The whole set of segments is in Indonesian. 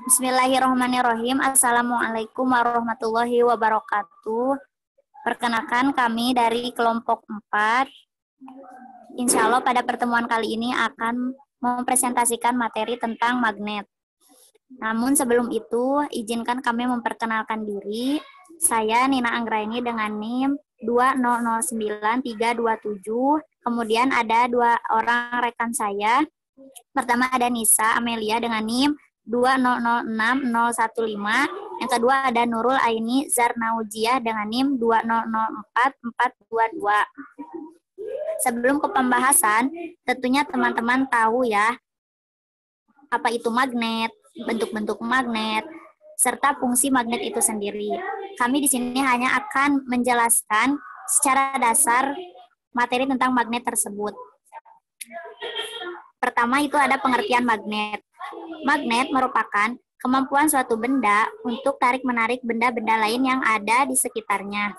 Bismillahirrahmanirrahim. Assalamualaikum warahmatullahi wabarakatuh. Perkenalkan kami dari kelompok 4. Insya Allah pada pertemuan kali ini akan mempresentasikan materi tentang magnet. Namun sebelum itu, izinkan kami memperkenalkan diri. Saya Nina Anggraini dengan NIM 2009327. Kemudian ada 2 orang rekan saya. Pertama ada Nisa Amelia dengan NIM 2006015. Yang kedua ada Nurul Aini Zarnaujiah dengan NIM 2004422. Sebelum ke pembahasan, tentunya teman-teman tahu ya apa itu magnet, bentuk-bentuk magnet, serta fungsi magnet itu sendiri. Kami di sini hanya akan menjelaskan secara dasar materi tentang magnet tersebut. Pertama itu ada pengertian magnet. Magnet merupakan kemampuan suatu benda untuk tarik-menarik benda-benda lain yang ada di sekitarnya.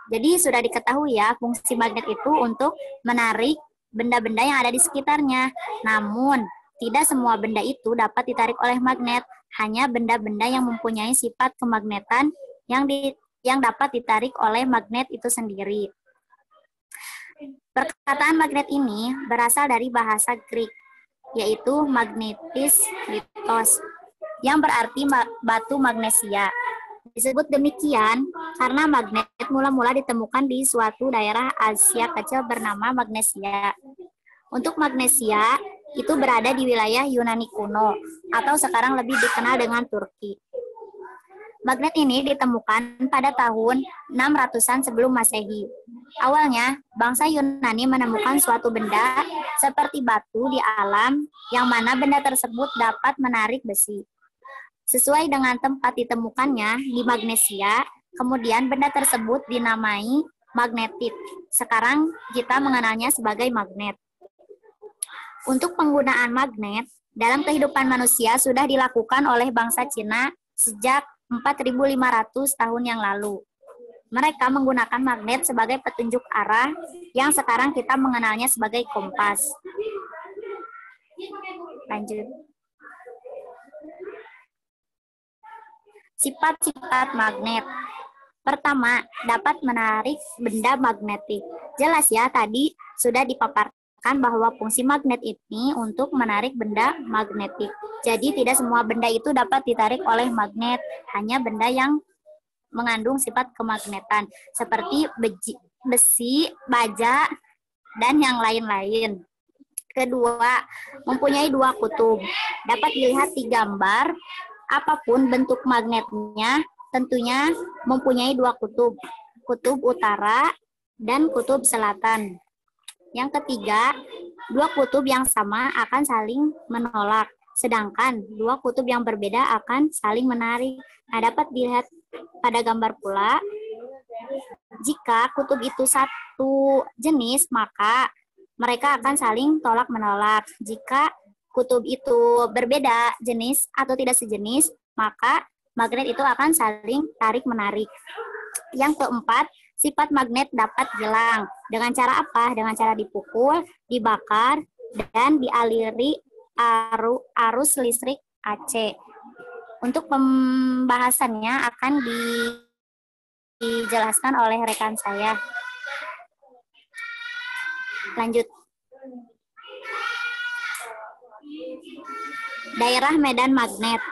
Jadi sudah diketahui ya, fungsi magnet itu untuk menarik benda-benda yang ada di sekitarnya. Namun, tidak semua benda itu dapat ditarik oleh magnet. Hanya benda-benda yang mempunyai sifat kemagnetan yang dapat ditarik oleh magnet itu sendiri. Perkataan magnet ini berasal dari bahasa Greek, yaitu magnetis litos, yang berarti batu magnesia. Disebut demikian karena magnet mula-mula ditemukan di suatu daerah Asia kecil bernama Magnesia. Untuk Magnesia itu berada di wilayah Yunani kuno, atau sekarang lebih dikenal dengan Turki. Magnet ini ditemukan pada tahun 600-an sebelum Masehi. Awalnya, bangsa Yunani menemukan suatu benda seperti batu di alam yang mana benda tersebut dapat menarik besi. Sesuai dengan tempat ditemukannya di Magnesia, kemudian benda tersebut dinamai magnetit. Sekarang kita mengenalnya sebagai magnet. Untuk penggunaan magnet dalam kehidupan manusia sudah dilakukan oleh bangsa Cina sejak 4.500 tahun yang lalu. Mereka menggunakan magnet sebagai petunjuk arah yang sekarang kita mengenalnya sebagai kompas. Lanjut. Sifat-sifat magnet. Pertama, dapat menarik benda magnetik. Jelas ya, tadi sudah dipaparkan bahwa fungsi magnet ini untuk menarik benda magnetik. Jadi tidak semua benda itu dapat ditarik oleh magnet, hanya benda yang mengandung sifat kemagnetan seperti besi, baja, dan yang lain-lain. Kedua, mempunyai 2 kutub. Dapat dilihat di gambar, apapun bentuk magnetnya tentunya mempunyai 2 kutub, kutub utara dan kutub selatan. Yang ketiga, 2 kutub yang sama akan saling menolak, sedangkan 2 kutub yang berbeda akan saling menarik. Nah, dapat dilihat pada gambar pula, jika kutub itu satu jenis, maka mereka akan saling tolak-menolak. Jika kutub itu berbeda jenis atau tidak sejenis, maka magnet itu akan saling tarik-menarik. Yang keempat, sifat magnet dapat hilang. Dengan cara apa? Dengan cara dipukul, dibakar, dan dialiri arus listrik AC. Untuk pembahasannya akan dijelaskan oleh rekan saya. Lanjut. Daerah medan magnet.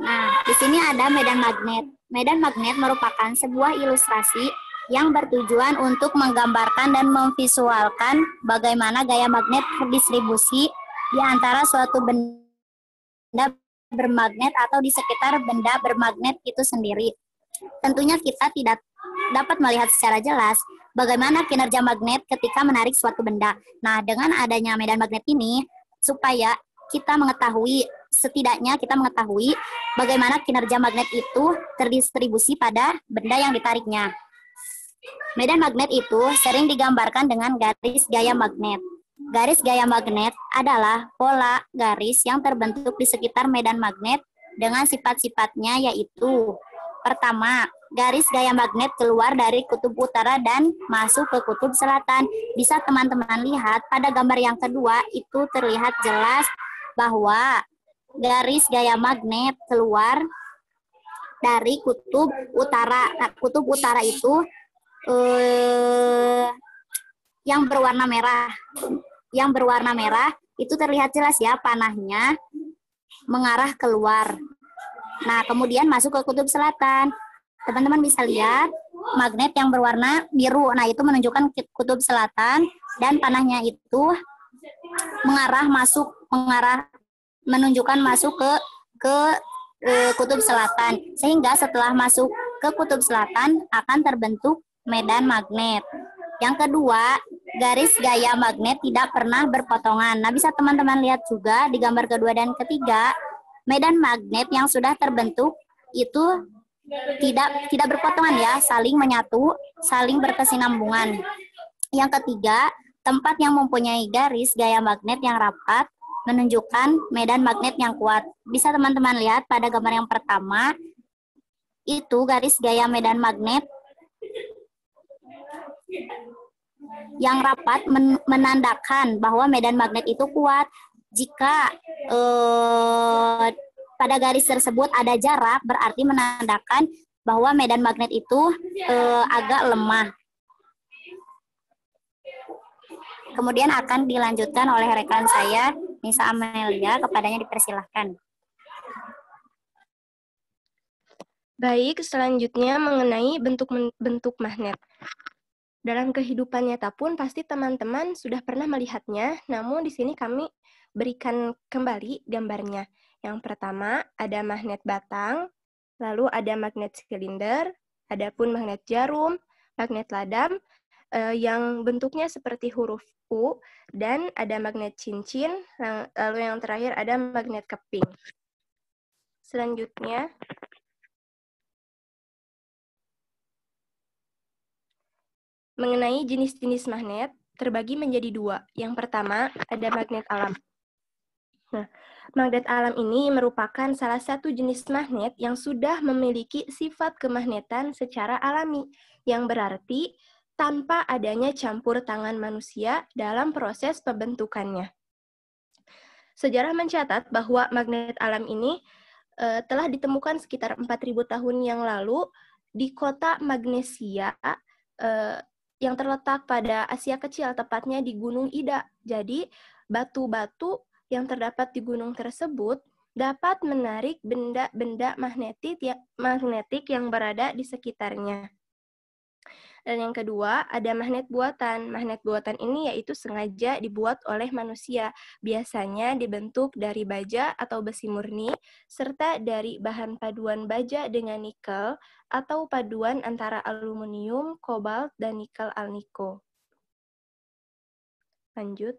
Nah, di sini ada medan magnet. Medan magnet merupakan sebuah ilustrasi yang bertujuan untuk menggambarkan dan memvisualkan bagaimana gaya magnet berdistribusi di antara suatu benda bermagnet atau di sekitar benda bermagnet itu sendiri. Tentunya kita tidak dapat melihat secara jelas bagaimana kinerja magnet ketika menarik suatu benda. Nah, dengan adanya medan magnet ini, supaya kita mengetahui, setidaknya kita mengetahui bagaimana kinerja magnet itu terdistribusi pada benda yang ditariknya. Medan magnet itu sering digambarkan dengan garis gaya magnet. Garis gaya magnet adalah pola garis yang terbentuk di sekitar medan magnet dengan sifat-sifatnya, yaitu pertama, garis gaya magnet keluar dari kutub utara dan masuk ke kutub selatan. Bisa teman-teman lihat pada gambar yang kedua, itu terlihat jelas bahwa garis gaya magnet keluar dari kutub utara. Nah, kutub utara itu yang berwarna merah. Yang berwarna merah itu terlihat jelas ya panahnya mengarah keluar. Nah, kemudian masuk ke kutub selatan. Teman-teman bisa lihat magnet yang berwarna biru. Nah, itu menunjukkan kutub selatan dan panahnya itu menunjukkan masuk ke kutub selatan. Sehingga setelah masuk ke kutub selatan akan terbentuk medan magnet. Yang kedua, garis gaya magnet tidak pernah berpotongan. Nah, bisa teman-teman lihat juga di gambar kedua dan ketiga, medan magnet yang sudah terbentuk itu tidak berpotongan ya, saling menyatu, saling berkesinambungan. Yang ketiga, tempat yang mempunyai garis gaya magnet yang rapat menunjukkan medan magnet yang kuat. Bisa teman-teman lihat pada gambar yang pertama, itu garis gaya medan magnet yang rapat menandakan bahwa medan magnet itu kuat. Jika pada garis tersebut ada jarak, berarti menandakan bahwa medan magnet itu agak lemah. Kemudian akan dilanjutkan oleh rekan saya, Nisa Amelia, kepadanya dipersilahkan. Baik, selanjutnya mengenai bentuk magnet. Dalam kehidupan nyata pun pasti teman-teman sudah pernah melihatnya, namun di sini kami berikan kembali gambarnya. Yang pertama ada magnet batang, lalu ada magnet silinder, ada pun magnet jarum, magnet ladam, yang bentuknya seperti huruf U, dan ada magnet cincin, lalu yang terakhir ada magnet keping. Selanjutnya, mengenai jenis-jenis magnet, terbagi menjadi dua. Yang pertama, ada magnet alam. Nah, magnet alam ini merupakan salah satu jenis magnet yang sudah memiliki sifat kemagnetan secara alami, yang berarti tanpa adanya campur tangan manusia dalam proses pembentukannya. Sejarah mencatat bahwa magnet alam ini telah ditemukan sekitar 4.000 tahun yang lalu di kota Magnesia, yang terletak pada Asia Kecil, tepatnya di Gunung Ida. Jadi, batu-batu yang terdapat di gunung tersebut dapat menarik benda-benda magnetik yang berada di sekitarnya. Dan yang kedua, ada magnet buatan. Magnet buatan ini yaitu sengaja dibuat oleh manusia. Biasanya dibentuk dari baja atau besi murni, serta dari bahan paduan baja dengan nikel, atau paduan antara aluminium, kobalt, dan nikel alnico. Lanjut.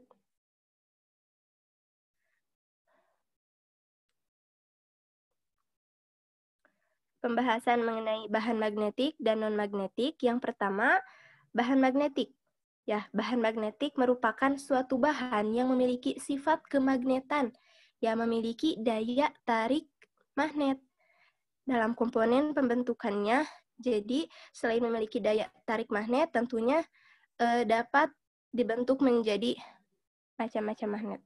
Pembahasan mengenai bahan magnetik dan non-magnetik. Yang pertama, bahan magnetik. Ya, bahan magnetik merupakan suatu bahan yang memiliki sifat kemagnetan, yang memiliki daya tarik magnet. Dalam komponen pembentukannya, jadi selain memiliki daya tarik magnet, tentunya dapat dibentuk menjadi macam-macam magnet.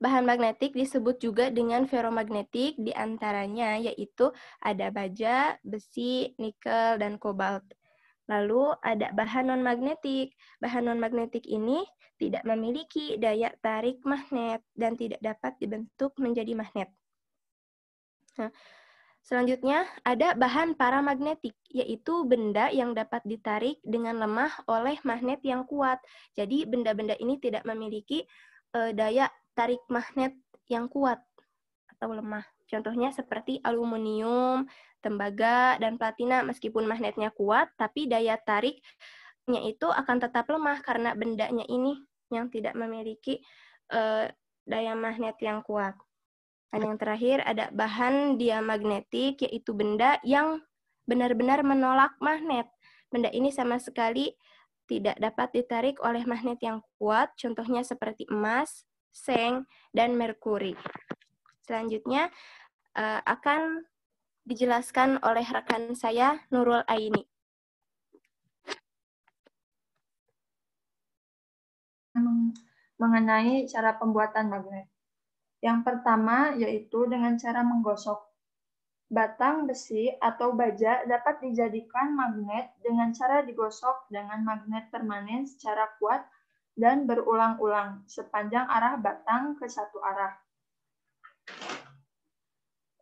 Bahan magnetik disebut juga dengan ferromagnetik, diantaranya yaitu ada baja, besi, nikel, dan kobalt. Lalu ada bahan non-magnetik. Bahan non-magnetik ini tidak memiliki daya tarik magnet dan tidak dapat dibentuk menjadi magnet. Nah, selanjutnya ada bahan paramagnetik, yaitu benda yang dapat ditarik dengan lemah oleh magnet yang kuat. Jadi benda-benda ini tidak memiliki daya tarik magnet yang kuat atau lemah. Contohnya seperti aluminium, tembaga, dan platina. Meskipun magnetnya kuat, tapi daya tariknya itu akan tetap lemah karena bendanya ini yang tidak memiliki daya magnet yang kuat. Dan yang terakhir ada bahan diamagnetik, yaitu benda yang benar-benar menolak magnet. Benda ini sama sekali tidak dapat ditarik oleh magnet yang kuat, contohnya seperti emas, seng, dan merkuri. Selanjutnya akan dijelaskan oleh rekan saya, Nurul Aini. Mengenai cara pembuatan magnet. Yang pertama yaitu dengan cara menggosok. Batang besi atau baja dapat dijadikan magnet dengan cara digosok dengan magnet permanen secara kuat dan berulang-ulang sepanjang arah batang ke satu arah.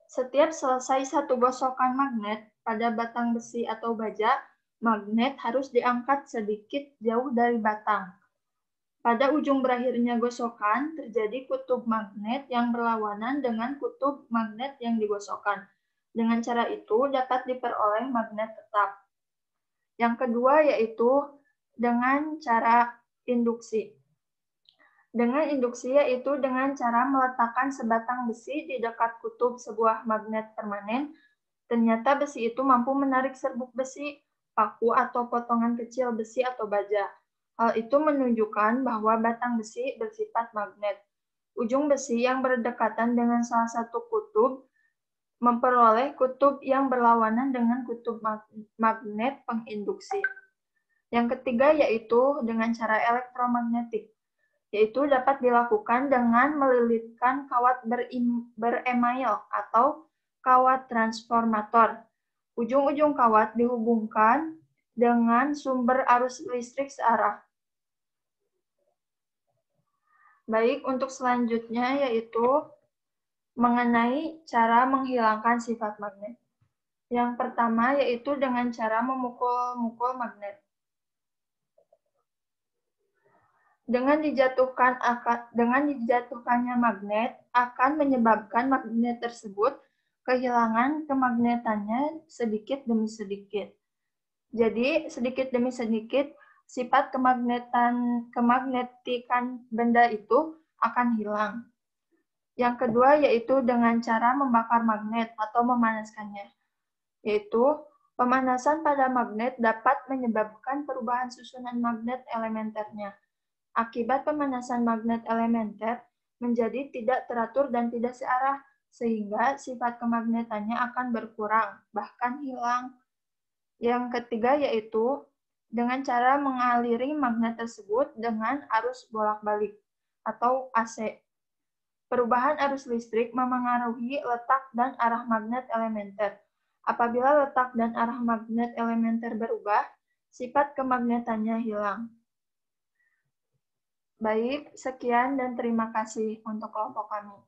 Setiap selesai satu gosokan magnet pada batang besi atau baja, magnet harus diangkat sedikit jauh dari batang. Pada ujung berakhirnya gosokan, terjadi kutub magnet yang berlawanan dengan kutub magnet yang digosokkan. Dengan cara itu dapat diperoleh magnet tetap. Yang kedua yaitu dengan cara induksi. Dengan induksi yaitu dengan cara meletakkan sebatang besi di dekat kutub sebuah magnet permanen. Ternyata besi itu mampu menarik serbuk besi, paku atau potongan kecil besi atau baja. Hal itu menunjukkan bahwa batang besi bersifat magnet. Ujung besi yang berdekatan dengan salah satu kutub memperoleh kutub yang berlawanan dengan kutub magnet penginduksi. Yang ketiga yaitu dengan cara elektromagnetik, yaitu dapat dilakukan dengan melilitkan kawat beremail atau kawat transformator. Ujung-ujung kawat dihubungkan dengan sumber arus listrik searah. Baik, untuk selanjutnya yaitu mengenai cara menghilangkan sifat magnet. Yang pertama yaitu dengan cara memukul-mukul magnet. Dengan dijatuhkannya magnet akan menyebabkan magnet tersebut kehilangan kemagnetannya sedikit demi sedikit. Jadi sedikit demi sedikit sifat kemagnetikan benda itu akan hilang. Yang kedua yaitu dengan cara membakar magnet atau memanaskannya. Yaitu pemanasan pada magnet dapat menyebabkan perubahan susunan magnet elementernya. Akibat pemanasan magnet elementer menjadi tidak teratur dan tidak searah, sehingga sifat kemagnetannya akan berkurang, bahkan hilang. Yang ketiga yaitu dengan cara mengaliri magnet tersebut dengan arus bolak-balik atau AC. Perubahan arus listrik memengaruhi letak dan arah magnet elementer. Apabila letak dan arah magnet elementer berubah, sifat kemagnetannya hilang. Baik, sekian dan terima kasih untuk kelompok kami.